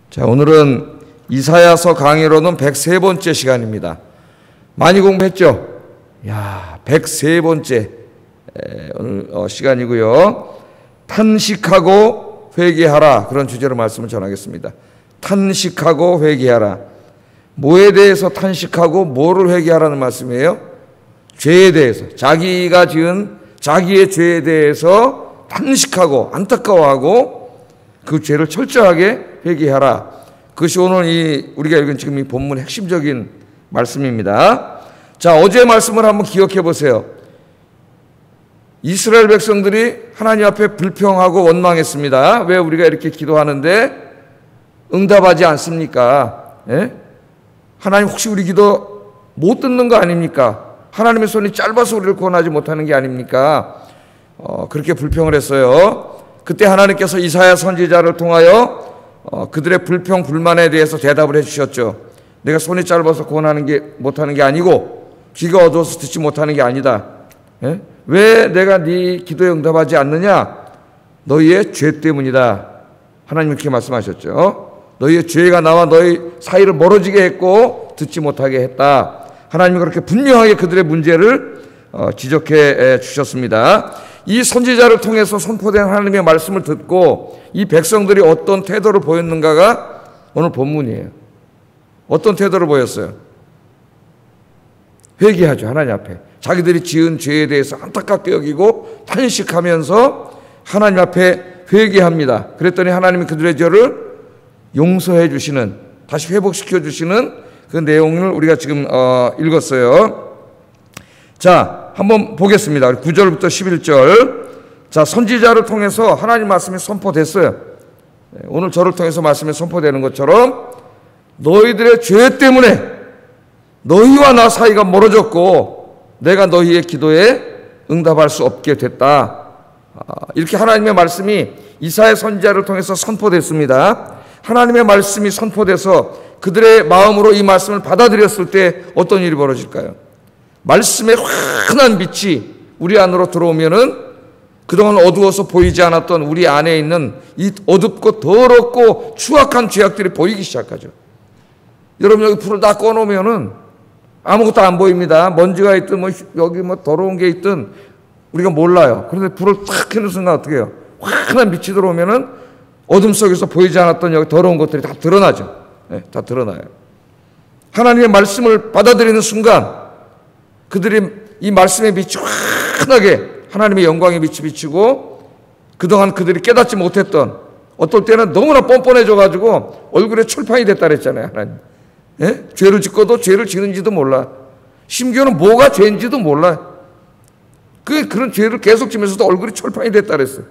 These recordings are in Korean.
자, 오늘은 이사야서 강의로는 103번째 시간입니다. 많이 공부했죠? 야, 103번째 오늘 시간이고요. 탄식하고 회개하라, 그런 주제로 말씀을 전하겠습니다. 탄식하고 회개하라. 뭐에 대해서 탄식하고 뭐를 회개하라는 말씀이에요? 죄에 대해서, 자기가 지은 자기의 죄에 대해서 탄식하고 안타까워하고 그 죄를 철저하게 회개하라. 그것이 오늘 우리가 읽은 지금 이 본문의 핵심적인 말씀입니다. 자, 어제의 말씀을 한번 기억해 보세요. 이스라엘 백성들이 하나님 앞에 불평하고 원망했습니다. 왜 우리가 이렇게 기도하는데 응답하지 않습니까? 예? 하나님 혹시 우리 기도 못 듣는 거 아닙니까? 하나님의 손이 짧아서 우리를 구원하지 못하는 게 아닙니까? 그렇게 불평을 했어요. 그때 하나님께서 이사야 선지자를 통하여 그들의 불평 불만에 대해서 대답을 해주셨죠. 내가 손이 짧아서 구원하는 게 못하는 게 아니고 귀가 어두워서 듣지 못하는 게 아니다. 예? 왜 내가 네 기도에 응답하지 않느냐? 너희의 죄 때문이다. 하나님 이렇게 말씀하셨죠. 너희의 죄가 나와 너희 사이를 멀어지게 했고 듣지 못하게 했다. 하나님이 그렇게 분명하게 그들의 문제를 지적해 주셨습니다. 이 선지자를 통해서 선포된 하나님의 말씀을 듣고 이 백성들이 어떤 태도를 보였는가가 오늘 본문이에요. 어떤 태도를 보였어요? 회개하죠. 하나님 앞에 자기들이 지은 죄에 대해서 안타깝게 여기고 탄식하면서 하나님 앞에 회개합니다. 그랬더니 하나님이 그들의 죄를 용서해 주시는, 다시 회복시켜 주시는 그 내용을 우리가 지금 읽었어요. 자, 한번 보겠습니다. 9절부터 11절. 자, 선지자를 통해서 하나님 말씀이 선포됐어요. 오늘 저를 통해서 말씀이 선포되는 것처럼 너희들의 죄 때문에 너희와 나 사이가 멀어졌고 내가 너희의 기도에 응답할 수 없게 됐다. 이렇게 하나님의 말씀이 이사야 선지자를 통해서 선포됐습니다. 하나님의 말씀이 선포돼서 그들의 마음으로 이 말씀을 받아들였을 때 어떤 일이 벌어질까요? 말씀의 환한 빛이 우리 안으로 들어오면은 그동안 어두워서 보이지 않았던 우리 안에 있는 이 어둡고 더럽고 추악한 죄악들이 보이기 시작하죠. 여러분, 여기 불을 다 꺼놓으면은 아무것도 안 보입니다. 먼지가 있든 여기 더러운 게 있든 우리가 몰라요. 그런데 불을 탁 켜는 순간 어떻게 해요? 환한 빛이 들어오면은 어둠 속에서 보이지 않았던 여기 더러운 것들이 다 드러나죠. 네, 다 드러나요. 하나님의 말씀을 받아들이는 순간 그들이 이 말씀의 빛이 환하게 하나님의 영광의 빛이 비치고 그동안 그들이 깨닫지 못했던, 어떨 때는 너무나 뻔뻔해져가지고 얼굴에 철판이 됐다 그랬잖아요. 하나님. 예? 죄를 짓고도 죄를 지는지도 몰라. 심지어는 뭐가 죄인지도 몰라. 그런 죄를 계속 지면서도 얼굴이 철판이 됐다 그랬어요.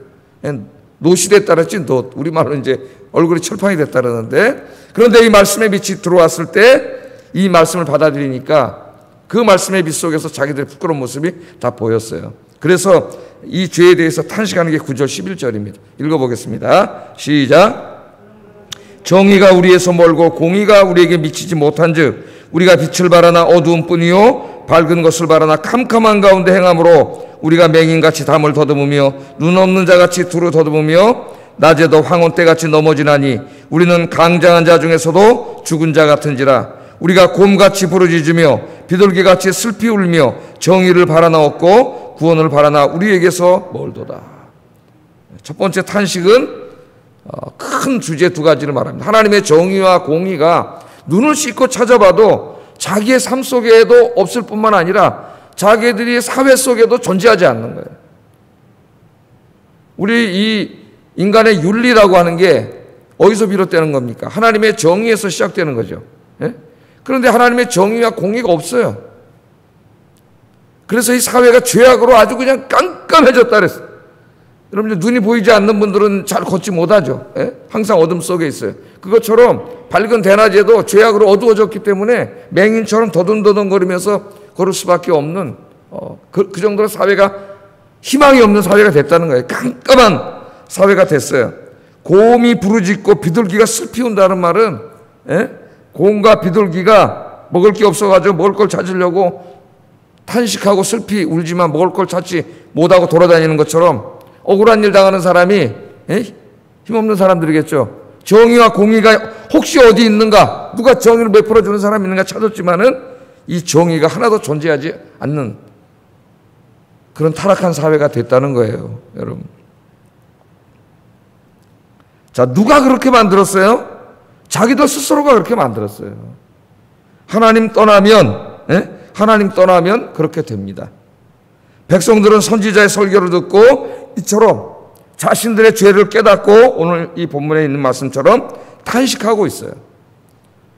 예? 노시 됐다 그랬지, 우리말로 이제 얼굴이 철판이 됐다 그러는데, 그런데 이 말씀의 빛이 들어왔을 때 이 말씀을 받아들이니까 그 말씀의 빛 속에서 자기들의 부끄러운 모습이 다 보였어요. 그래서 이 죄에 대해서 탄식하는 게 9절 11절입니다. 읽어보겠습니다. 시작. 정의가 우리에서 멀고 공의가 우리에게 미치지 못한즉 우리가 빛을 바라나 어두운 뿐이요 밝은 것을 바라나 캄캄한 가운데 행함으로 우리가 맹인같이 담을 더듬으며 눈 없는 자같이 두루 더듬으며 낮에도 황혼때같이 넘어지나니 우리는 강장한 자 중에서도 죽은 자 같은지라. 우리가 곰같이 부르짖으며 비둘기같이 슬피 울며 정의를 바라나 없고 구원을 바라나 우리에게서 멀도다. 첫 번째 탄식은 큰 주제 두 가지를 말합니다. 하나님의 정의와 공의가 눈을 씻고 찾아봐도 자기의 삶 속에도 없을 뿐만 아니라 자기들이 사회 속에도 존재하지 않는 거예요. 우리 이 인간의 윤리라고 하는 게 어디서 비롯되는 겁니까? 하나님의 정의에서 시작되는 거죠. 예? 그런데 하나님의 정의와 공의가 없어요. 그래서 이 사회가 죄악으로 아주 그냥 깜깜해졌다 그랬어요. 여러분, 눈이 보이지 않는 분들은 잘 걷지 못하죠. 예? 항상 어둠 속에 있어요. 그것처럼 밝은 대낮에도 죄악으로 어두워졌기 때문에 맹인처럼 더듬더듬거리면서 걸을 수밖에 없는 그 정도로 사회가 희망이 없는 사회가 됐다는 거예요. 깜깜한 사회가 됐어요. 곰이 부르짖고 비둘기가 슬피 운다는 말은, 예? 곰과 비둘기가 먹을 게 없어가지고 먹을 걸 찾으려고 탄식하고 슬피 울지만 먹을 걸 찾지 못하고 돌아다니는 것처럼 억울한 일 당하는 사람이 힘없는 사람들이겠죠. 정의와 공의가 혹시 어디 있는가, 누가 정의를 베풀어주는 사람이 있는가 찾았지만은 이 정의가 하나도 존재하지 않는 그런 타락한 사회가 됐다는 거예요, 여러분. 자, 누가 그렇게 만들었어요? 자기들 스스로가 그렇게 만들었어요. 하나님 떠나면 그렇게 됩니다. 백성들은 선지자의 설교를 듣고 이처럼 자신들의 죄를 깨닫고 오늘 이 본문에 있는 말씀처럼 탄식하고 있어요.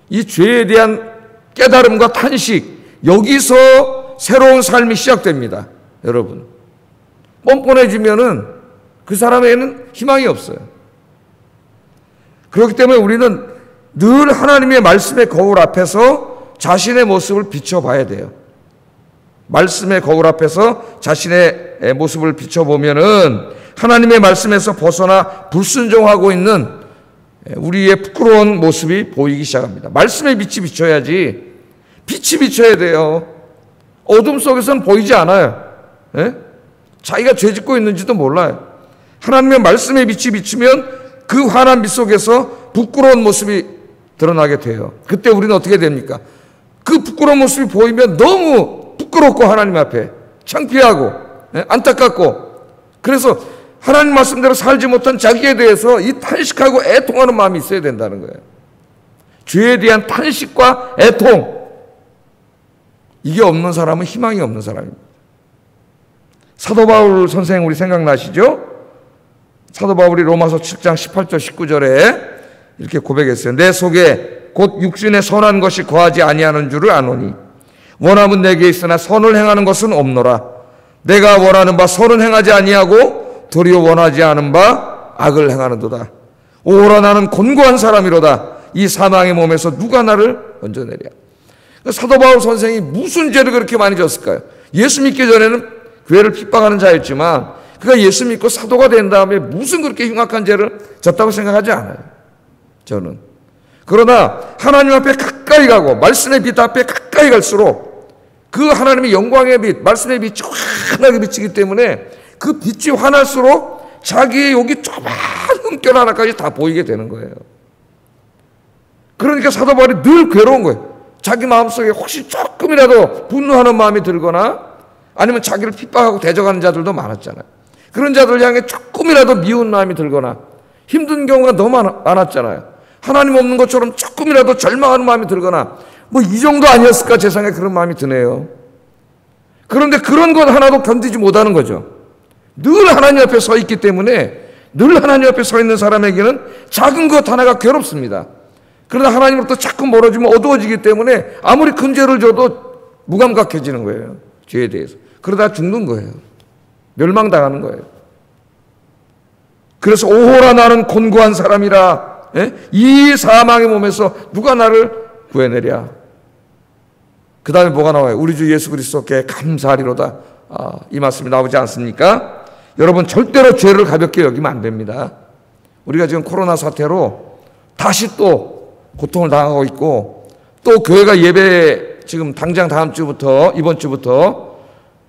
이 죄에 대한 깨달음과 탄식, 여기서 새로운 삶이 시작됩니다. 여러분, 뻔뻔해지면은 그 사람에게는 희망이 없어요. 그렇기 때문에 우리는 늘 하나님의 말씀의 거울 앞에서 자신의 모습을 비춰봐야 돼요. 말씀의 거울 앞에서 자신의 모습을 비춰보면은 하나님의 말씀에서 벗어나 불순종하고 있는 우리의 부끄러운 모습이 보이기 시작합니다. 말씀의 빛이 비춰야지. 빛이 비춰야 돼요. 어둠 속에서는 보이지 않아요. 자기가 죄 짓고 있는지도 몰라요. 하나님의 말씀의 빛이 비추면 그 환한 빛 속에서 부끄러운 모습이 드러나게 돼요. 그때 우리는 어떻게 됩니까? 그 부끄러운 모습이 보이면 너무 부끄럽고 하나님 앞에 창피하고 안타깝고, 그래서 하나님 말씀대로 살지 못한 자기에 대해서 이 탄식하고 애통하는 마음이 있어야 된다는 거예요. 죄에 대한 탄식과 애통, 이게 없는 사람은 희망이 없는 사람입니다. 사도 바울 선생 우리 생각나시죠? 사도 바울이 로마서 7장 18절 19절에 이렇게 고백했어요. 내 속에 곧 육신의 선한 것이 거하지 아니하는 줄을 아노니 원함은 내게 있으나 선을 행하는 것은 없노라. 내가 원하는 바 선은 행하지 아니하고 도리어 원하지 않은 바 악을 행하는도다. 오라 나는 곤고한 사람이로다. 이 사망의 몸에서 누가 나를 건져내랴. 사도 바울 선생이 무슨 죄를 그렇게 많이 졌을까요? 예수 믿기 전에는 교회를 핍박하는 자였지만 그가 예수 믿고 사도가 된 다음에 무슨 그렇게 흉악한 죄를 졌다고 생각하지 않아요, 저는. 그러나 하나님 앞에 가까이 가고 말씀의 빛 앞에 가까이 갈수록 그 하나님의 영광의 빛, 말씀의 빛이 환하게 비치기 때문에 그 빛이 환할수록 자기의 여기 조그만 흠결 하나까지 다 보이게 되는 거예요. 그러니까 사도 바울이 늘 괴로운 거예요. 자기 마음속에 혹시 조금이라도 분노하는 마음이 들거나 아니면 자기를 핍박하고 대적하는 자들도 많았잖아요. 그런 자들 향해 조금이라도 미운 마음이 들거나 힘든 경우가 너무 많았잖아요. 하나님 없는 것처럼 조금이라도 절망하는 마음이 들거나 뭐 이 정도 아니었을까 제 생각에 그런 마음이 드네요. 그런데 그런 것 하나도 견디지 못하는 거죠. 늘 하나님 앞에 서 있기 때문에 늘 하나님 앞에 서 있는 사람에게는 작은 것 하나가 괴롭습니다. 그러나 하나님으로부터 자꾸 멀어지면 어두워지기 때문에 아무리 큰 죄를 져도 무감각해지는 거예요, 죄에 대해서. 그러다 죽는 거예요. 멸망당하는 거예요. 그래서 오호라 나는 곤고한 사람이라, 이 사망의 몸에서 누가 나를 구해내랴. 그 다음에 뭐가 나와요? 우리 주 예수 그리스도께 감사하리로다. 이 말씀이 나오지 않습니까? 여러분, 절대로 죄를 가볍게 여기면 안 됩니다. 우리가 지금 코로나 사태로 다시 또 고통을 당하고 있고, 또 교회가 예배 지금 당장 다음 주부터, 이번 주부터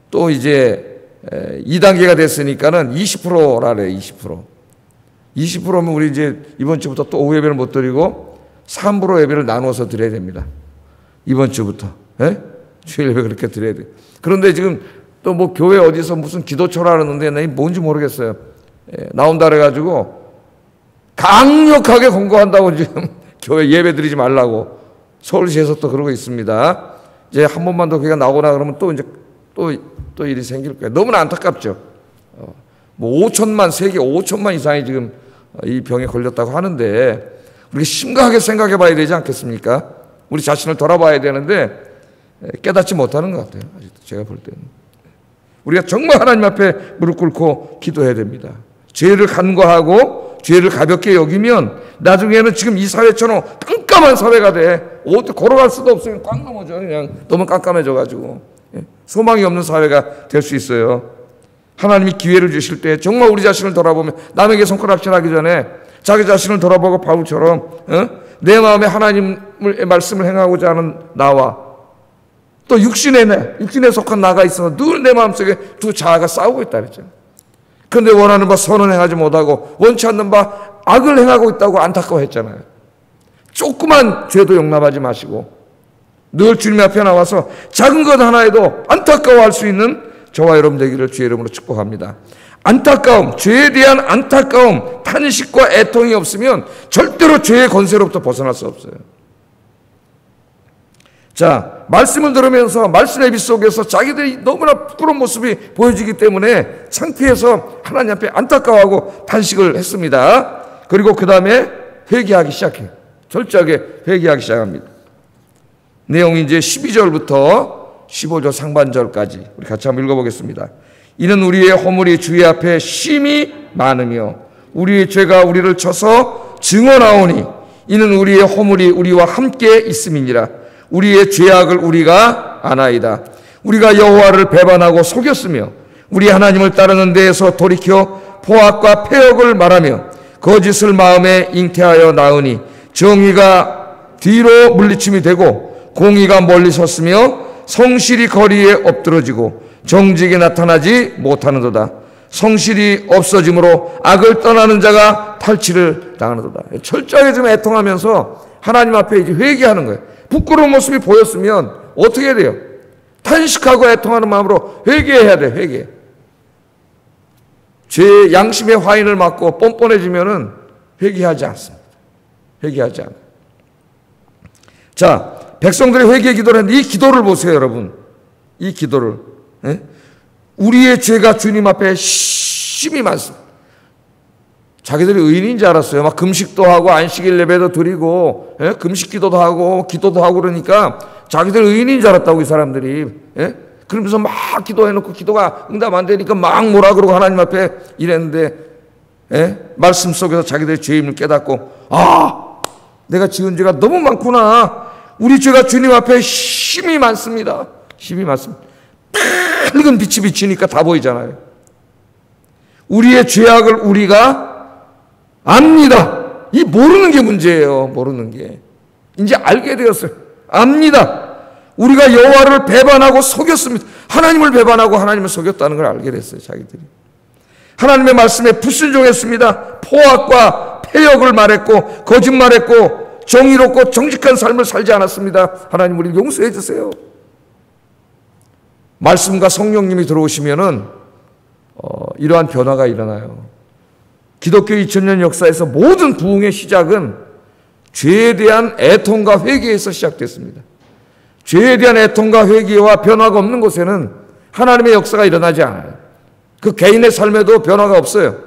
또 이제 2단계가 됐으니까는 20%라래요, 20%. 20%면 우리 이제 이번 주부터 또 오후 예배를 못 드리고 3% 예배를 나눠서 드려야 됩니다. 이번 주부터. 주일 예배 그렇게 드려야 돼요. 그런데 지금 또 뭐 교회 어디서 무슨 기도처라 하는데 나 뭔지 모르겠어요. 나온다 그래가지고 강력하게 권고한다고 지금 교회 예배 드리지 말라고 서울시에서 또 그러고 있습니다. 이제 한 번만 더 그게 나오거나 그러면 또 이제 또 일이 생길 거예요. 너무나 안타깝죠. 뭐 5천만, 세계 5천만 이상이 지금 이 병에 걸렸다고 하는데 우리가 심각하게 생각해 봐야 되지 않겠습니까? 우리 자신을 돌아봐야 되는데 깨닫지 못하는 것 같아요. 아직도 제가 볼 때는. 우리가 정말 하나님 앞에 무릎 꿇고 기도해야 됩니다. 죄를 간과하고 죄를 가볍게 여기면 나중에는 지금 이 사회처럼 깜깜한 사회가 돼. 어디 걸어갈 수도 없으면 깜깜해져. 그냥 너무 깜깜해져가지고 소망이 없는 사회가 될 수 있어요. 하나님이 기회를 주실 때 정말 우리 자신을 돌아보면 남에게 손가락질하기 전에 자기 자신을 돌아보고 바울처럼 내 마음에 하나님의 말씀을 행하고자 하는 나와 또 육신에 속한 나가 있어서 늘 내 마음속에 두 자아가 싸우고 있다 그랬잖아요. 그런데 원하는 바 선은 행하지 못하고 원치 않는 바 악을 행하고 있다고 안타까워했잖아요. 조그만 죄도 용납하지 마시고 늘 주님 앞에 나와서 작은 것 하나에도 안타까워할 수 있는 저와 여러분 되기를 주의 이름으로 축복합니다. 안타까움, 죄에 대한 안타까움, 탄식과 애통이 없으면 절대로 죄의 권세로부터 벗어날 수 없어요. 자, 말씀을 들으면서 말씀 예비 속에서 자기들이 너무나 부끄러운 모습이 보여지기 때문에 창피해서 하나님 앞에 안타까워하고 탄식을 했습니다. 그리고 그 다음에 회개하기 시작해요. 철저하게 회개하기 시작합니다. 내용이 이제 12절부터 15절 상반절까지 우리 같이 한번 읽어보겠습니다. 이는 우리의 허물이 주의 앞에 심히 많으며 우리의 죄가 우리를 쳐서 증언하오니 이는 우리의 허물이 우리와 함께 있음이니라. 우리의 죄악을 우리가 아나이다. 우리가 여호와를 배반하고 속였으며 우리 하나님을 따르는 데에서 돌이켜 포악과 패역을 말하며 거짓을 마음에 잉태하여 낳으니 정의가 뒤로 물리침이 되고 공의가 멀리 섰으며 성실이 거리에 엎드러지고 정직이 나타나지 못하는도다. 성실이 없어짐으로 악을 떠나는 자가 탈취를 당하는도다. 철저하게 좀 애통하면서 하나님 앞에 이제 회개하는 거예요. 부끄러운 모습이 보였으면 어떻게 해야 돼요? 탄식하고 애통하는 마음으로 회개해야 돼. 회개. 죄의 양심의 화인을 맞고 뻔뻔해지면은 회개하지 않습니다. 회개하지 않아요. 자, 백성들이 회개 기도를 했는데 이 기도를 보세요, 여러분. 이 기도를. 예? 우리의 죄가 주님 앞에 심히 많습니다. 자기들이 의인인 줄 알았어요. 막 금식도 하고 안식일 예배도 드리고 금식 기도도 하고 기도도 하고 그러니까 자기들 의인인 줄 알았다고 이 사람들이. 그러면서 막 기도해놓고 기도가 응답 안 되니까 막 뭐라 그러고 하나님 앞에 이랬는데 말씀 속에서 자기들의 죄임을 깨닫고 내가 지은 죄가 너무 많구나. 우리 죄가 주님 앞에 심히 많습니다. 심히 많습니다. 밝은 빛이 비치니까 다 보이잖아요. 우리의 죄악을 우리가 압니다. 이 모르는 게 문제예요. 모르는 게. 이제 알게 되었어요. 압니다. 우리가 여호와를 배반하고 속였습니다. 하나님을 배반하고 하나님을 속였다는 걸 알게 됐어요. 자기들이. 하나님의 말씀에 불순종했습니다. 포악과 패역을 말했고 거짓말했고 정의롭고 정직한 삶을 살지 않았습니다. 하나님 우리 용서해 주세요. 말씀과 성령님이 들어오시면은 이러한 변화가 일어나요. 기독교 2000년 역사에서 모든 부흥의 시작은 죄에 대한 애통과 회개에서 시작됐습니다. 죄에 대한 애통과 회개와 변화가 없는 곳에는 하나님의 역사가 일어나지 않아요. 그 개인의 삶에도 변화가 없어요.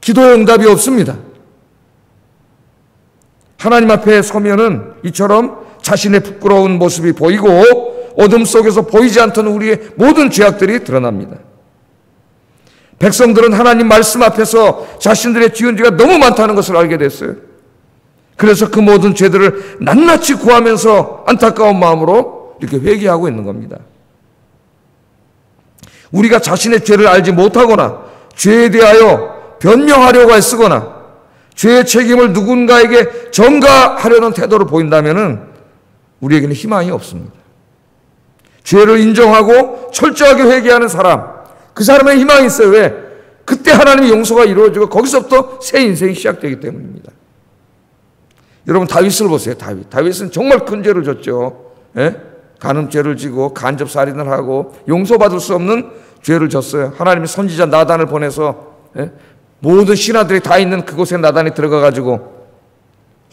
기도의 응답이 없습니다. 하나님 앞에 서면은 이처럼 자신의 부끄러운 모습이 보이고 어둠 속에서 보이지 않던 우리의 모든 죄악들이 드러납니다. 백성들은 하나님 말씀 앞에서 자신들의 지은 죄가 너무 많다는 것을 알게 됐어요. 그래서 그 모든 죄들을 낱낱이 구하면서 안타까운 마음으로 이렇게 회개하고 있는 겁니다. 우리가 자신의 죄를 알지 못하거나 죄에 대하여 변명하려고 애쓰거나 죄의 책임을 누군가에게 전가하려는 태도를 보인다면 우리에게는 희망이 없습니다. 죄를 인정하고 철저하게 회개하는 사람, 그 사람의 희망이 있어요. 왜? 그때 하나님의 용서가 이루어지고 거기서부터 새 인생이 시작되기 때문입니다. 여러분 다윗을 보세요. 다윗은 정말 큰 죄를 졌죠. 간음죄를 지고 간접살인을 하고 용서받을 수 없는 죄를 졌어요. 하나님이 선지자 나단을 보내서 모든 신하들이 다 있는 그곳에 나단이 들어가가지고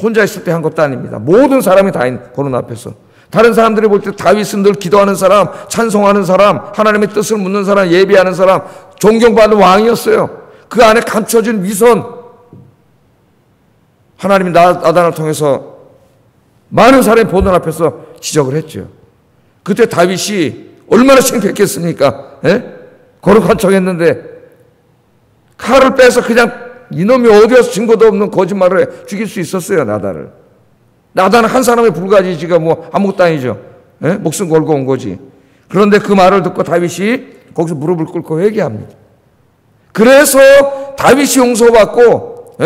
혼자 있을 때 한 것도 아닙니다. 모든 사람이 다 보는 앞에서 다른 사람들이 볼 때 다윗은 늘 기도하는 사람, 찬송하는 사람, 하나님의 뜻을 묻는 사람, 예배하는 사람, 존경받는 왕이었어요. 그 안에 감춰진 위선, 하나님이 나단을 통해서 많은 사람이 보는 앞에서 지적을 했죠. 그때 다윗이 얼마나 창피했겠습니까? 거룩한 척 했는데 칼을 빼서 그냥 이놈이 어디에서 증거도 없는 거짓말을 해 죽일 수 있었어요. 나단은 한 사람의 불가지지가 뭐 아무것도 아니죠. 목숨 걸고 온 거지. 그런데 그 말을 듣고 다윗이 거기서 무릎을 꿇고 회개합니다. 그래서 다윗이 용서받고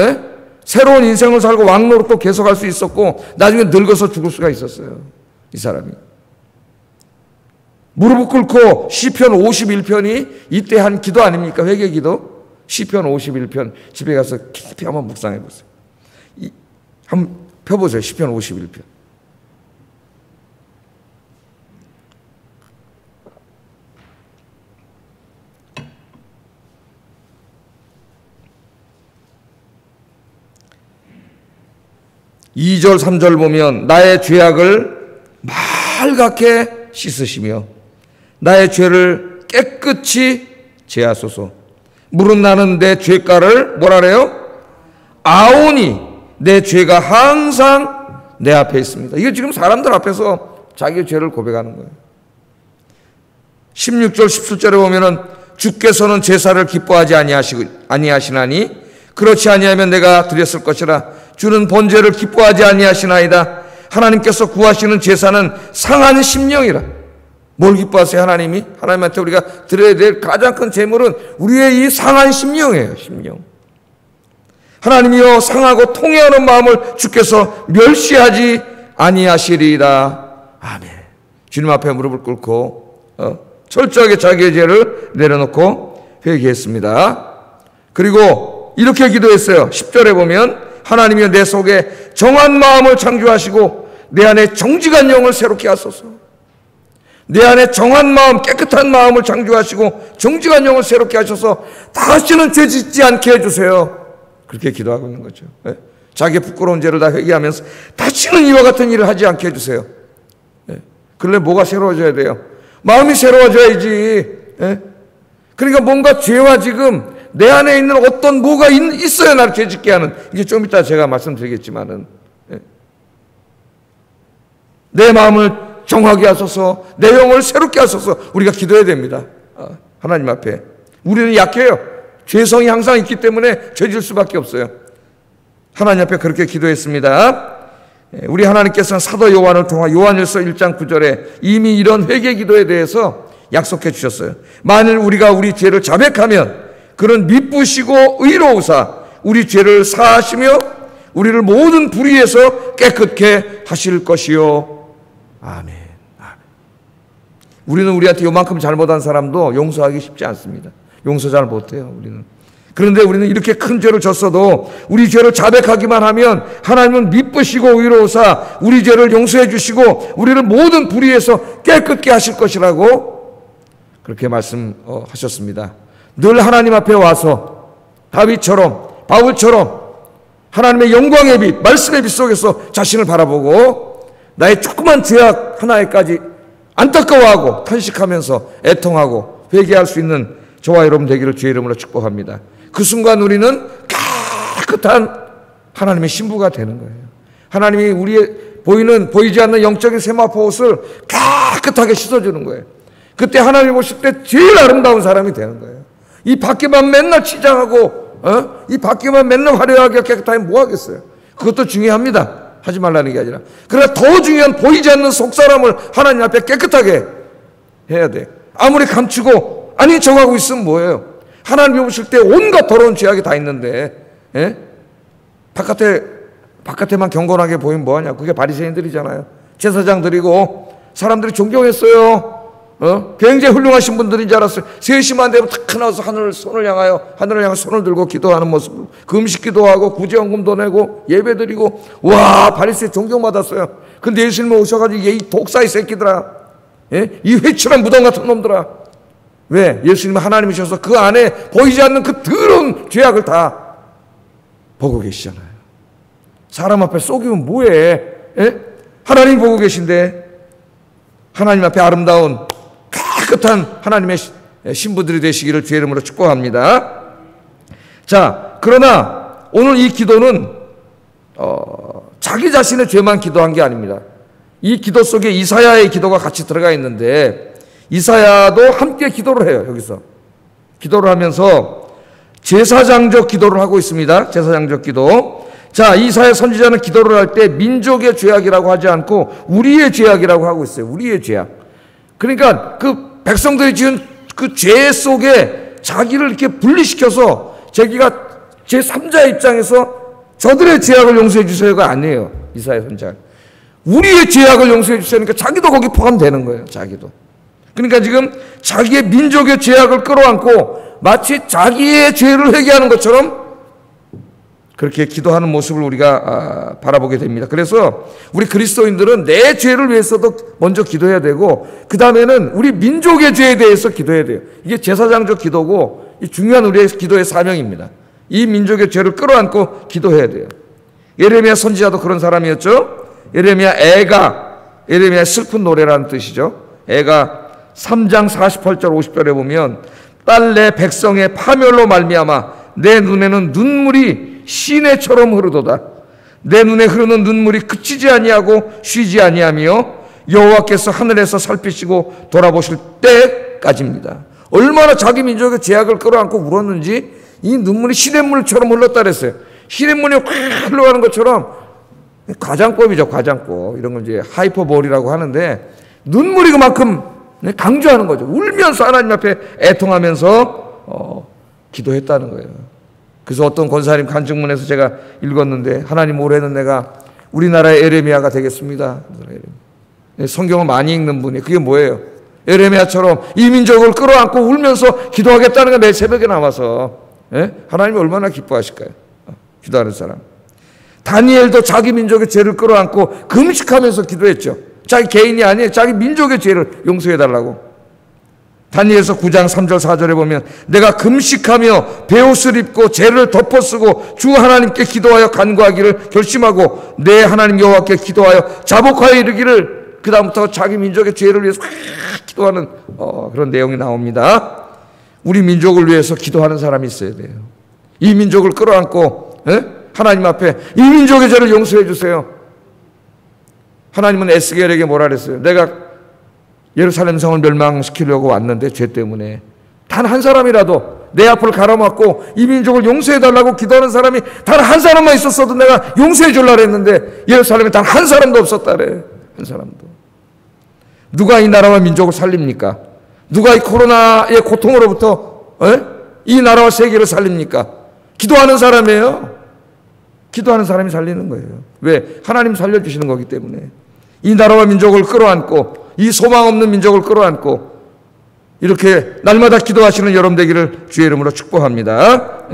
새로운 인생을 살고 왕노릇도 계속할 수 있었고 나중에 늙어서 죽을 수가 있었어요. 이 사람이. 무릎을 꿇고 시편 51편이 이때 한 기도 아닙니까? 회개 기도. 시편 51편 집에 가서 깊이 한번 묵상해 보세요. 한번 펴보세요. 시편 51편. (2절) (3절) 보면 나의 죄악을 말갛게 씻으시며 나의 죄를 깨끗이 제하소서. 물은 나는 내 죄가를 뭐라래요? 아오니 내 죄가 항상 내 앞에 있습니다. 이게 지금 사람들 앞에서 자기의 죄를 고백하는 거예요. 16절 17절에 보면은 주께서는 제사를 기뻐하지 아니하시나니 그렇지 아니하면 내가 드렸을 것이라. 주는 번제를 기뻐하지 아니하시나이다. 하나님께서 구하시는 제사는 상한 심령이라. 뭘 기뻐하세요? 하나님이? 하나님한테 우리가 드려야 될 가장 큰 제물은 우리의 이 상한 심령이에요. 심령. 하나님이여 상하고 통회하는 마음을 주께서 멸시하지 아니하시리이다. 아멘. 주님 앞에 무릎을 꿇고 철저하게 자기의 죄를 내려놓고 회개했습니다. 그리고 이렇게 기도했어요. 10절에 보면 하나님이여 내 속에 정한 마음을 창조하시고 내 안에 정직한 영을 새롭게 하소서. 내 안에 정한 마음, 깨끗한 마음을 창조하시고 정직한 영을 새롭게 하셔서 다시는 죄 짓지 않게 해주세요. 그렇게 기도하고 있는 거죠. 네? 자기의 부끄러운 죄를 다 회개하면서 다시는 이와 같은 일을 하지 않게 해주세요. 네? 그런데 뭐가 새로워져야 돼요? 마음이 새로워져야지. 네? 그러니까 뭔가 죄와 지금 내 안에 있는 어떤 뭐가 있어야 나를 죄 짓게 하는, 이게 좀 이따 제가 말씀드리겠지만은, 내 마음을 정하게 하소서, 내 영을 새롭게 하소서. 우리가 기도해야 됩니다. 하나님 앞에. 우리는 약해요. 죄성이 항상 있기 때문에 죄질 수밖에 없어요. 하나님 앞에 그렇게 기도했습니다. 우리 하나님께서는 사도 요한을 통해 요한일서 1장 9절에 이미 이런 회개 기도에 대해서 약속해 주셨어요. 만일 우리가 우리 죄를 자백하면 그는 미쁘시고 의로우사 우리 죄를 사하시며 우리를 모든 불의에서 깨끗게 하실 것이요. 아멘. 아멘. 우리는 우리한테 요만큼 잘못한 사람도 용서하기 쉽지 않습니다. 용서 잘 못해요, 우리는. 그런데 우리는 이렇게 큰 죄를 졌어도 우리 죄를 자백하기만 하면 하나님은 미쁘시고 의로우사 우리 죄를 용서해 주시고 우리를 모든 불의에서 깨끗게 하실 것이라고 그렇게 말씀하셨습니다. 늘 하나님 앞에 와서 다윗처럼 바울처럼 하나님의 영광의 빛, 말씀의 빛 속에서 자신을 바라보고 나의 조그만 죄악 하나에까지 안타까워하고 탄식하면서 애통하고 회개할 수 있는 저와 여러분 되기를 주의 이름으로 축복합니다. 그 순간 우리는 깨끗한 하나님의 신부가 되는 거예요. 하나님이 우리의 보이지 않는 영적인 세마포 옷을 깨끗하게 씻어주는 거예요. 그때 하나님이 보실 때 제일 아름다운 사람이 되는 거예요. 이 밖에만 맨날 치장하고 이 밖에만 맨날 화려하게 깨끗하게 뭐 하겠어요? 그것도 중요합니다. 하지 말라는 게 아니라. 그러나 더 중요한 보이지 않는 속사람을 하나님 앞에 깨끗하게 해야 돼. 아무리 감추고 아니 저하고 있으면 뭐예요? 하나님이 보실 때 온갖 더러운 죄악이 다 있는데 바깥에만 경건하게 보이면 뭐하냐? 그게 바리새인들이잖아요. 제사장들이고 사람들이 존경했어요. 굉장히 훌륭하신 분들인 줄 알았어요. 3시만 되면 탁 나와서 하늘을 향하여 손을 들고 기도하는 모습, 금식 기도하고 구제헌금도 내고 예배드리고, 와, 바리새인 존경받았어요. 근데 예수님 오셔가지고 이 독사의 새끼들아, 이 회칠한 무덤 같은 놈들아. 왜? 예수님은 하나님이셔서 그 안에 보이지 않는 그 더러운 죄악을 다 보고 계시잖아요. 사람 앞에 속이면 뭐해? 하나님이 보고 계신데 하나님 앞에 아름다운 깨끗한 하나님의 신부들이 되시기를 주의 이름으로 축복합니다. 자, 그러나 오늘 이 기도는 자기 자신의 죄만 기도한 게 아닙니다. 이 기도 속에 이사야의 기도가 같이 들어가 있는데 이사야도 함께 기도를 해요. 여기서 기도를 하면서 제사장적 기도를 하고 있습니다. 제사장적 기도. 자, 이사야 선지자는 기도를 할 때 민족의 죄악이라고 하지 않고 우리의 죄악이라고 하고 있어요. 우리의 죄악. 그러니까 그 백성들이 지은 그 죄 속에 자기를 이렇게 분리시켜서 자기가 제3자의 입장에서 저들의 죄악을 용서해 주세요가 아니에요. 이사야 선지자. 우리의 죄악을 용서해 주세요니까 자기도 거기 포함되는 거예요. 자기도. 그러니까 지금 자기의 민족의 죄악을 끌어안고 마치 자기의 죄를 회개하는 것처럼 그렇게 기도하는 모습을 우리가 바라보게 됩니다. 그래서 우리 그리스도인들은 내 죄를 위해서도 먼저 기도해야 되고, 그 다음에는 우리 민족의 죄에 대해서 기도해야 돼요. 이게 제사장적 기도고, 이 중요한 우리의 기도의 사명입니다. 이 민족의 죄를 끌어안고 기도해야 돼요. 예레미야 선지자도 그런 사람이었죠. 예레미야의 슬픈 노래라는 뜻이죠. 애가 3장 48절 50절에 보면, 딸 내 백성의 파멸로 말미암아 내 눈에는 눈물이 시내처럼 흐르도다. 내 눈에 흐르는 눈물이 그치지 아니하고 쉬지 아니하며 여호와께서 하늘에서 살피시고 돌아보실 때까지입니다. 얼마나 자기 민족의 죄악을 끌어안고 울었는지 이 눈물이 시냇물처럼 흘렀다 그랬어요. 시냇물이 확 흘러가는 것처럼, 과장법이죠, 과장법. 이런 걸 이제 하이퍼볼이라고 하는데, 눈물이 그만큼 강조하는 거죠. 울면서 하나님 앞에 애통하면서 기도했다는 거예요. 그래서 어떤 권사님 간증문에서 제가 읽었는데, 하나님 올해는 내가 우리나라의 에레미야가 되겠습니다. 성경을 많이 읽는 분이, 그게 뭐예요? 에레미야처럼 이 민족을 끌어안고 울면서 기도하겠다는 게 내 새벽에 나와서, 하나님이 얼마나 기뻐하실까요? 기도하는 사람. 다니엘도 자기 민족의 죄를 끌어안고 금식하면서 기도했죠. 자기 개인이 아니에요. 자기 민족의 죄를 용서해달라고. 다니엘서 9장 3절 4절에 보면, 내가 금식하며 베옷을 입고 죄를 덮어쓰고 주 하나님께 기도하여 간구하기를 결심하고 내 하나님 여호와께 기도하여 자복하여 이르기를, 그 다음부터 자기 민족의 죄를 위해서 기도하는 그런 내용이 나옵니다. 우리 민족을 위해서 기도하는 사람이 있어야 돼요. 이 민족을 끌어안고 하나님 앞에 이 민족의 죄를 용서해 주세요. 하나님은 에스겔에게 뭐라 그랬어요? 내가 예루살렘 성을 멸망시키려고 왔는데 죄 때문에 단 한 사람이라도 내 앞을 가로막고 이 민족을 용서해 달라고 기도하는 사람이 단 한 사람만 있었어도 내가 용서해 주려고 했는데 예루살렘에 단 한 사람도 없었다래. 한 사람도. 누가 이 나라와 민족을 살립니까? 누가 이 코로나의 고통으로부터 이 나라와 세계를 살립니까? 기도하는 사람이에요. 기도하는 사람이 살리는 거예요. 왜? 하나님 살려주시는 거기 때문에. 이 나라와 민족을 끌어안고, 이 소망 없는 민족을 끌어안고 이렇게 날마다 기도하시는 여러분 되기를 주의 이름으로 축복합니다.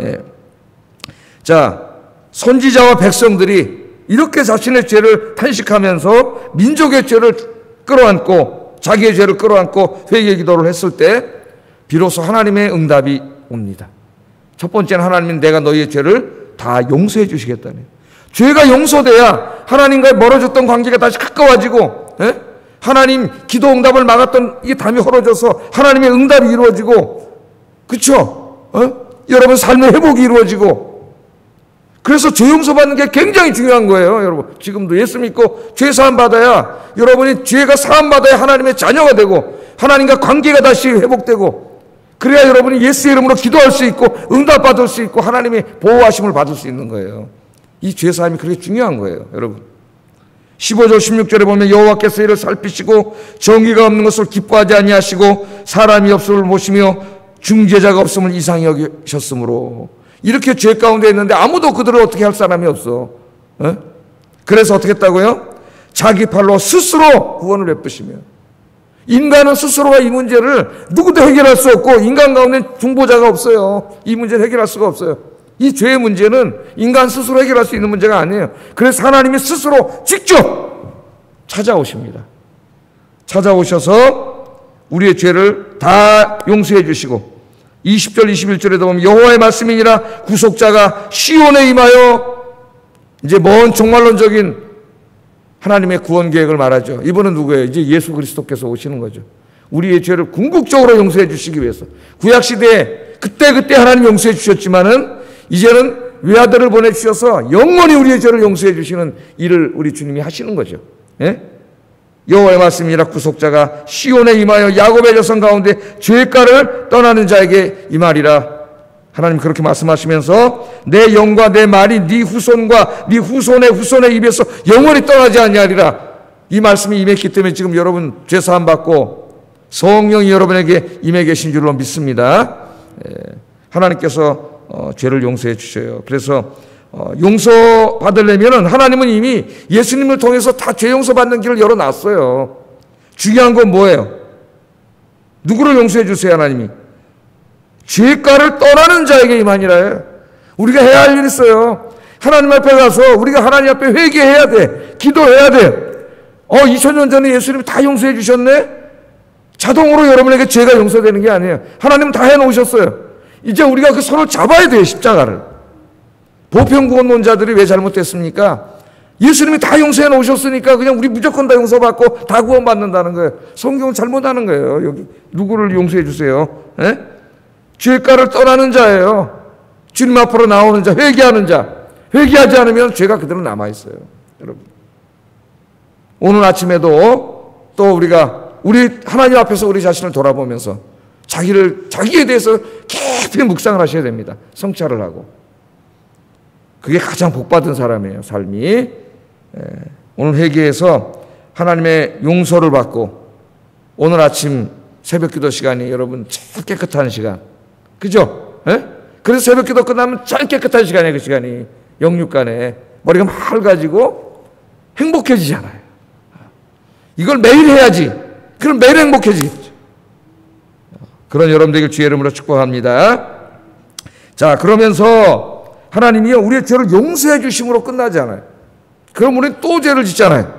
자, 선지자와 백성들이 이렇게 자신의 죄를 탄식하면서 민족의 죄를 끌어안고 자기의 죄를 끌어안고 회개 기도를 했을 때 비로소 하나님의 응답이 옵니다. 첫 번째는 하나님은 내가 너희의 죄를 다 용서해 주시겠다네요. 죄가 용서돼야 하나님과의 멀어졌던 관계가 다시 가까워지고, 하나님 기도 응답을 막았던 이 담이 헐어져서 하나님의 응답이 이루어지고, 그렇죠? 여러분 삶의 회복이 이루어지고, 그래서 죄 용서받는 게 굉장히 중요한 거예요. 여러분 지금도 예수 믿고 죄 사함 받아야, 여러분이 죄가 사함 받아야 하나님의 자녀가 되고 하나님과 관계가 다시 회복되고, 그래야 여러분이 예수의 이름으로 기도할 수 있고 응답받을 수 있고 하나님의 보호하심을 받을 수 있는 거예요. 이 죄 사함이 그렇게 중요한 거예요. 여러분 15절 16절에 보면 여호와께서 이를 살피시고 정의가 없는 것을 기뻐하지 아니하시고 사람이 없음을 보시며 중재자가 없음을 이상히 여기셨으므로, 이렇게 죄 가운데 있는데 아무도 그들을 어떻게 할 사람이 없어. 그래서 어떻게 했다고요? 자기 팔로 스스로 구원을 베푸시며. 인간은 스스로가 이 문제를 누구도 해결할 수 없고 인간 가운데 중보자가 없어요. 이 문제를 해결할 수가 없어요. 이 죄의 문제는 인간 스스로 해결할 수 있는 문제가 아니에요. 그래서 하나님이 스스로 직접 찾아오십니다. 찾아오셔서 우리의 죄를 다 용서해 주시고, 20절 21절에도 보면 여호와의 말씀이니라 구속자가 시온에 임하여, 이제 먼 종말론적인 하나님의 구원 계획을 말하죠. 이분은 누구예요? 이제 예수 그리스도께서 오시는 거죠. 우리의 죄를 궁극적으로 용서해 주시기 위해서. 구약시대에 그때 하나님 용서해 주셨지만은 이제는 외아들을 보내주셔서 영원히 우리의 죄를 용서해 주시는 일을 우리 주님이 하시는 거죠. 여호와의 말씀이라 구속자가 시온에 임하여 야곱의 자손 가운데 죄가를 떠나는 자에게 임하리라. 하나님 그렇게 말씀하시면서 내 영과 내 말이 네 후손과 네 후손의 후손의 입에서 영원히 떠나지 아니하리라. 이 말씀이 임했기 때문에 지금 여러분 죄 사함 받고 성령이 여러분에게 임해 계신 줄로 믿습니다. 하나님께서 죄를 용서해 주셔요. 그래서 용서 받으려면 하나님은 이미 예수님을 통해서 다 죄 용서 받는 길을 열어놨어요. 중요한 건 뭐예요? 누구를 용서해 주세요? 하나님이 죄가를 떠나는 자에게 임하니라. 우리가 해야 할 일이 있어요. 하나님 앞에 가서 우리가 하나님 앞에 회개해야 돼. 기도해야 돼. 2000년 전에 예수님이 다 용서해 주셨네? 자동으로 여러분에게 죄가 용서되는 게 아니에요. 하나님은 다 해놓으셨어요. 이제 우리가 그 손을 잡아야 돼요, 십자가를. 보편구원론자들이 왜 잘못됐습니까? 예수님이 다 용서해 놓으셨으니까 그냥 우리 무조건 다 용서받고 다 구원받는다는 거예요. 성경은 잘못하는 거예요. 여기 누구를 용서해 주세요? 에? 죄가를 떠나는 자예요. 주님 앞으로 나오는 자, 회개하는 자. 회개하지 않으면 죄가 그대로 남아있어요. 여러분. 오늘 아침에도 또 우리 하나님 앞에서 우리 자신을 돌아보면서 자기에 대해서 깊이 묵상을 하셔야 됩니다. 성찰을 하고. 그게 가장 복받은 사람이에요, 삶이. 오늘 회개해서 하나님의 용서를 받고 오늘 아침 새벽 기도 시간이 여러분 제일 깨끗한 시간. 그죠? 그래서 새벽 기도 끝나면 제일 깨끗한 시간이에요, 그 시간이. 영육간에. 머리가 맑아지고 행복해지잖아요. 이걸 매일 해야지. 그럼 매일 행복해지겠죠. 그런 여러분들에게 주의 이름으로 축복합니다. 자, 그러면서 하나님이요, 우리의 죄를 용서해 주심으로 끝나지 않아요. 그럼 우리는 또 죄를 짓잖아요.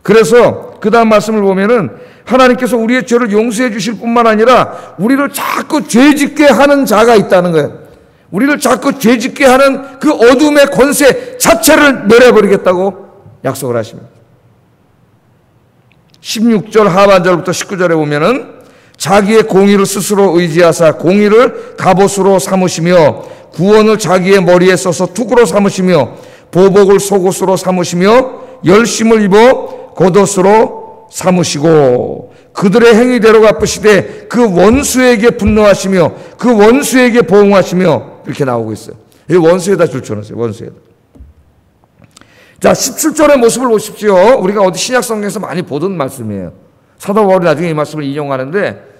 그래서 그 다음 말씀을 보면은 하나님께서 우리의 죄를 용서해 주실 뿐만 아니라 우리를 자꾸 죄짓게 하는 자가 있다는 거예요. 우리를 자꾸 죄짓게 하는 그 어둠의 권세 자체를 멸해버리겠다고 약속을 하십니다. 16절 하반절부터 19절에 보면은 자기의 공의를 스스로 의지하사 공의를 갑옷으로 삼으시며 구원을 자기의 머리에 써서 투구로 삼으시며 보복을 속옷으로 삼으시며 열심을 입어 겉옷으로 삼으시고 그들의 행위대로 갚으시되 그 원수에게 분노하시며 그 원수에게 보응하시며 이렇게 나오고 있어요. 이 원수에다 줄쳐놓으세요. 원수에다. 자, 17절의 모습을 보십시오. 우리가 어디 신약성경에서 많이 보던 말씀이에요. 사도 바울이 나중에 이 말씀을 인용하는데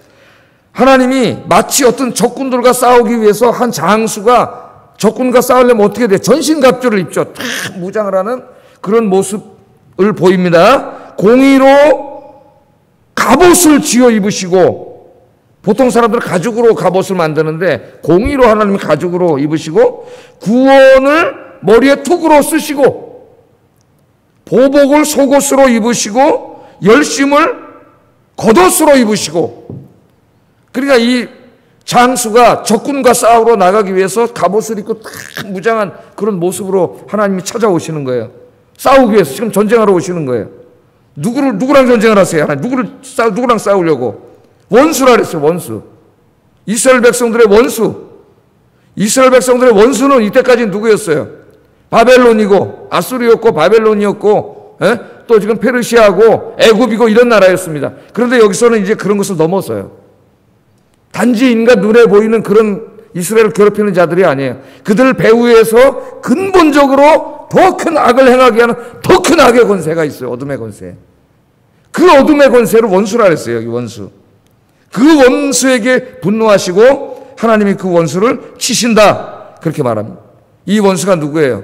하나님이 마치 어떤 적군들과 싸우기 위해서 한 장수가 적군과 싸우려면 어떻게 돼? 전신갑주를 입죠. 탁 무장을 하는 그런 모습을 보입니다. 공의로 갑옷을 지어 입으시고 보통 사람들은 가죽으로 갑옷을 만드는데 공의로 하나님이 가죽으로 입으시고 구원을 머리에 툭으로 쓰시고 보복을 속옷으로 입으시고 열심을 겉옷으로 입으시고 그러니까 이 장수가 적군과 싸우러 나가기 위해서 갑옷을 입고 딱 무장한 그런 모습으로 하나님이 찾아오시는 거예요. 싸우기 위해서 지금 전쟁하러 오시는 거예요. 누구랑 전쟁을 하세요? 하나님 누구랑 싸우려고? 원수라 그랬어요. 원수. 이스라엘 백성들의 원수. 이스라엘 백성들의 원수는 이때까지 누구였어요? 바벨론이고 아수르였고 바벨론이었고 또 지금 페르시아고 애굽이고 이런 나라였습니다. 그런데 여기서는 이제 그런 것을 넘어서요. 단지 인간 눈에 보이는 그런 이스라엘을 괴롭히는 자들이 아니에요. 그들 배후에서 근본적으로 더 큰 악을 행하게 하는 더 큰 악의 권세가 있어요. 어둠의 권세. 그 어둠의 권세를 원수라 그랬어요. 여기 원수. 그 원수에게 분노하시고 하나님이 그 원수를 치신다. 그렇게 말합니다. 이 원수가 누구예요?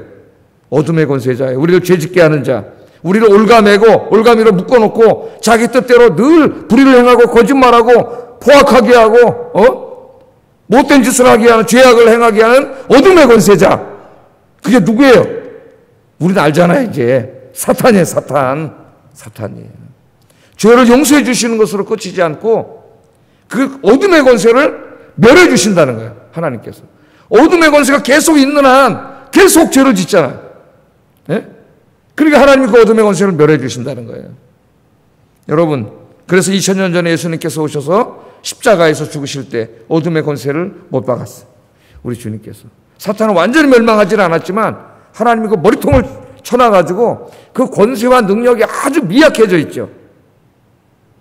어둠의 권세자예요. 우리를 죄짓게 하는 자. 우리를 올가매고 올가미로 묶어놓고 자기 뜻대로 늘 불의를 행하고 거짓말하고 포악하게 하고 못된 짓을 하게 하는 죄악을 행하게 하는 어둠의 권세자. 그게 누구예요? 우리는 알잖아요. 이제 사탄이에요. 사탄이에요. 죄를 용서해 주시는 것으로 끝이지 않고 그 어둠의 권세를 멸해 주신다는 거예요. 하나님께서. 어둠의 권세가 계속 있는 한 계속 죄를 짓잖아요. 네? 그러니까 하나님이 그 어둠의 권세를 멸해 주신다는 거예요. 여러분, 그래서 2000년 전에 예수님께서 오셔서 십자가에서 죽으실 때 어둠의 권세를 못 박았어요. 우리 주님께서. 사탄은 완전히 멸망하지는 않았지만 하나님이 그 머리통을 쳐놔가지고 그 권세와 능력이 아주 미약해져 있죠.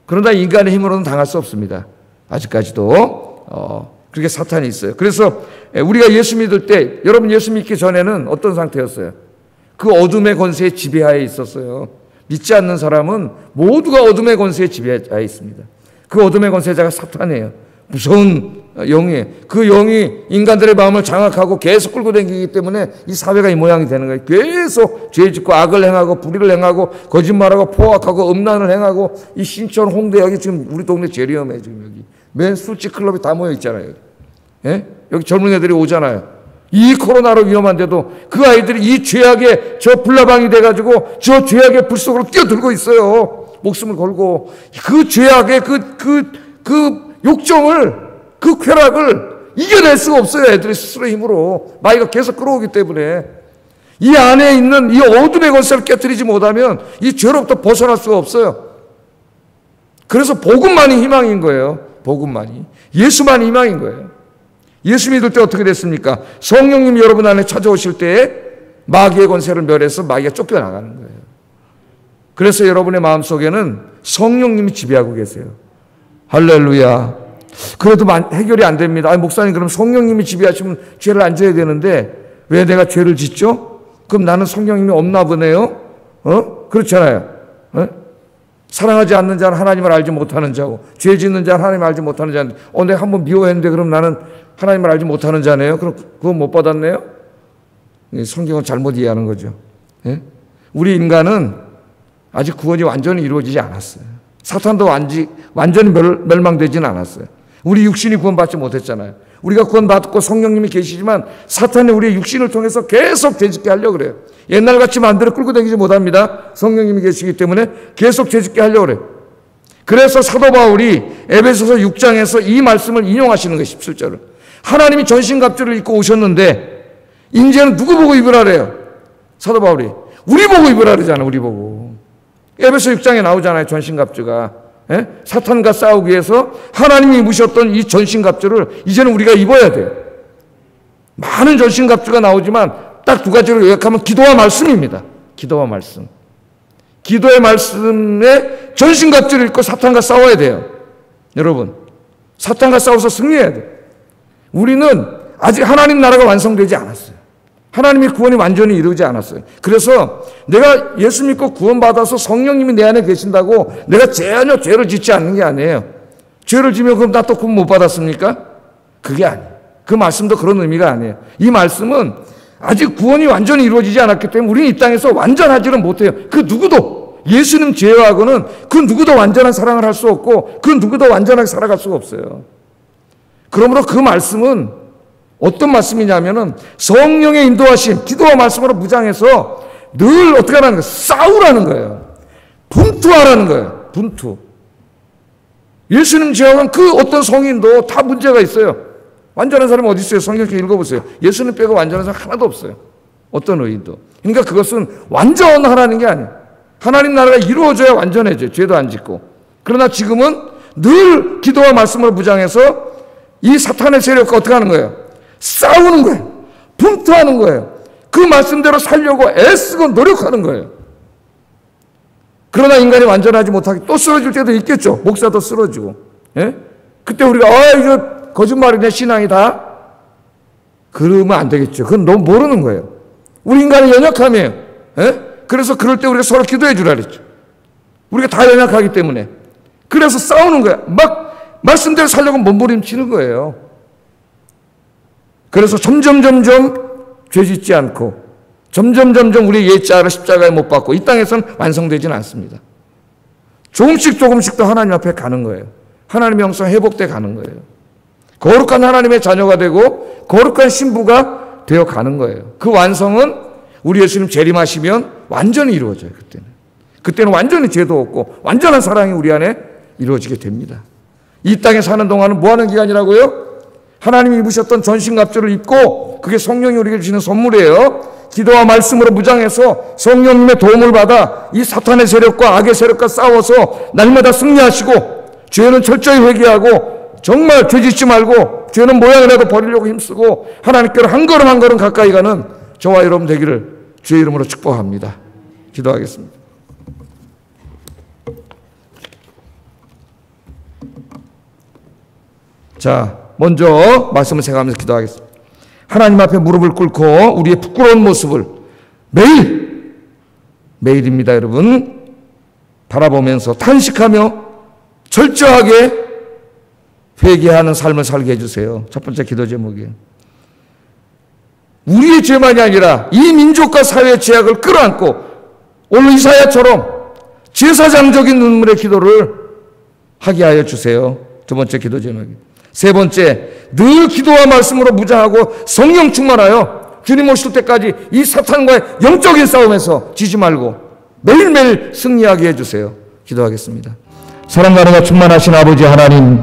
그러나 인간의 힘으로는 당할 수 없습니다. 아직까지도. 그렇게 사탄이 있어요. 그래서 우리가 예수 믿을 때 여러분 예수 믿기 전에는 어떤 상태였어요? 그 어둠의 권세의 지배하에 있었어요. 믿지 않는 사람은 모두가 어둠의 권세의 지배하에 있습니다. 그 어둠의 권세자가 사탄이에요. 무서운 영이에요. 그 영이 인간들의 마음을 장악하고 계속 끌고 다니기 때문에 이 사회가 이 모양이 되는 거예요. 계속 죄 짓고 악을 행하고 불의를 행하고 거짓말하고 포악하고 음란을 행하고 이 신천 홍대 여기 지금 우리 동네 제일 위험해 지금 여기. 맨 술집 클럽이 다 모여 있잖아요. 예? 여기 젊은 애들이 오잖아요. 이 코로나로 위험한데도 그 아이들이 이 죄악의 저 불나방이 돼가지고 저 죄악의 불 속으로 뛰어들고 있어요. 목숨을 걸고 그 죄악의 그 욕정을, 그 쾌락을 이겨낼 수가 없어요. 애들이 스스로의 힘으로. 마귀가 계속 끌어오기 때문에 이 안에 있는 이 어둠의 권세를 깨뜨리지 못하면 이 죄로부터 벗어날 수가 없어요. 그래서 복음만이 희망인 거예요. 복음만이. 예수만이 희망인 거예요. 예수 믿을 때 어떻게 됐습니까? 성령님이 여러분 안에 찾아오실 때에 마귀의 권세를 멸해서 마귀가 쫓겨나가는 거예요. 그래서 여러분의 마음속에는 성령님이 지배하고 계세요. 할렐루야. 그래도 해결이 안 됩니다. 아니, 목사님, 그럼 성령님이 지배하시면 죄를 안 져야 되는데 왜 내가 죄를 짓죠? 그럼 나는 성령님이 없나 보네요? 그렇잖아요. 사랑하지 않는 자는 하나님을 알지 못하는 자고, 죄 짓는 자는 하나님을 알지 못하는 자인데, 내가 한번 미워했는데 그럼 나는 하나님을 알지 못하는 자네요? 그럼 그거 못 받았네요? 성경은 잘못 이해하는 거죠. 예? 우리 인간은 아직 구원이 완전히 이루어지지 않았어요. 사탄도 완전히 멸망되지는 않았어요. 우리 육신이 구원받지 못했잖아요. 우리가 구원받고 성령님이 계시지만 사탄이 우리의 육신을 통해서 계속 죄짓게 하려고 그래요. 옛날같이 마음대로 끌고 다니지 못합니다. 성령님이 계시기 때문에 계속 죄짓게 하려고 그래요. 그래서 사도 바울이 에베소서 6장에서 이 말씀을 인용하시는 거예요. 17절을. 하나님이 전신갑주를 입고 오셨는데 이제는 누구 보고 입으라래요? 사도 바울이. 우리 보고 입으라 그러잖아요. 우리 보고. 에베소 6장에 나오잖아요. 전신갑주가. 예? 사탄과 싸우기 위해서 하나님이 입으셨던 이 전신갑주를 이제는 우리가 입어야 돼요. 많은 전신갑주가 나오지만 딱 두 가지로 요약하면 기도와 말씀입니다. 기도와 말씀. 기도의 말씀에 전신갑주를 입고 사탄과 싸워야 돼요. 여러분, 사탄과 싸워서 승리해야 돼요. 우리는 아직 하나님 나라가 완성되지 않았어요. 하나님의 구원이 완전히 이루어지지 않았어요. 그래서 내가 예수 믿고 구원받아서 성령님이 내 안에 계신다고 내가 전혀 죄를 짓지 않는 게 아니에요. 죄를 지면 그럼 나 또 구원 못 받았습니까? 그게 아니에요. 그 말씀도 그런 의미가 아니에요. 이 말씀은 아직 구원이 완전히 이루어지지 않았기 때문에 우리는 이 땅에서 완전하지는 못해요. 그 누구도, 예수님 제외하고는 그 누구도 완전한 사랑을 할 수 없고 그 누구도 완전하게 살아갈 수가 없어요. 그러므로 그 말씀은 어떤 말씀이냐면은 성령의 인도하심, 기도와 말씀으로 무장해서 늘 어떻게 하라는 거예요? 싸우라는 거예요. 분투하라는 거예요. 분투. 예수님 제외한 그 어떤 성인도 다 문제가 있어요. 완전한 사람이 어디 있어요? 성경 좀 읽어보세요. 예수님 빼고 완전한 사람 하나도 없어요. 어떤 의인도. 그러니까 그것은 완전하라는 게 아니에요. 하나님 나라가 이루어져야 완전해져요. 죄도 안 짓고. 그러나 지금은 늘 기도와 말씀으로 무장해서 이 사탄의 세력과 어떻게 하는 거예요? 싸우는 거예요. 분투하는 거예요. 그 말씀대로 살려고 애쓰고 노력하는 거예요. 그러나 인간이 완전하지 못하게 또 쓰러질 때도 있겠죠. 목사도 쓰러지고. 예? 그때 우리가 이거 거짓말이네, 신앙이다. 그러면 안 되겠죠. 그건 너무 모르는 거예요. 우리 인간은 연약함이에요. 예? 그래서 그럴 때 우리가 서로 기도해 주라 그랬죠. 우리가 다 연약하기 때문에. 그래서 싸우는 거야. 막 말씀대로 살려고 몸부림치는 거예요. 그래서 점점 죄 짓지 않고 점점 우리의 옛자를 십자가에 못 박고 이 땅에서는 완성되지는 않습니다. 조금씩 더 하나님 앞에 가는 거예요. 하나님의 형상 회복돼 가는 거예요. 거룩한 하나님의 자녀가 되고 거룩한 신부가 되어 가는 거예요. 그 완성은 우리 예수님 재림하시면 완전히 이루어져요. 그때는 완전히 죄도 없고 완전한 사랑이 우리 안에 이루어지게 됩니다. 이 땅에 사는 동안은 뭐 하는 기간이라고요? 하나님이 입으셨던 전신갑주를 입고, 그게 성령이 우리에게 주시는 선물이에요. 기도와 말씀으로 무장해서 성령님의 도움을 받아 이 사탄의 세력과 악의 세력과 싸워서 날마다 승리하시고, 죄는 철저히 회개하고 정말 죄 짓지 말고 죄는 모양이라도 버리려고 힘쓰고 하나님께로 한 걸음 가까이 가는 저와 여러분 되기를 주의 이름으로 축복합니다. 기도하겠습니다. 자, 먼저 말씀을 생각하면서 기도하겠습니다. 하나님 앞에 무릎을 꿇고 우리의 부끄러운 모습을 매일입니다, 여러분. 바라보면서 탄식하며 철저하게 회개하는 삶을 살게 해주세요. 첫 번째 기도 제목이에요. 우리의 죄만이 아니라 이 민족과 사회의 죄악을 끌어안고 오늘 이사야처럼 제사장적인 눈물의 기도를 하게 하여 주세요. 두 번째 기도 제목이에요. 세 번째, 늘 기도와 말씀으로 무장하고 성령 충만하여 주님 오실 때까지 이 사탄과의 영적인 싸움에서 지지 말고 매일매일 승리하게 해주세요. 기도하겠습니다. 사랑과 은혜가 충만하신 아버지 하나님,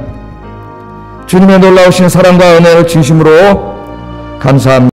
주님의 놀라우신 사랑과 은혜를 진심으로 감사합니다.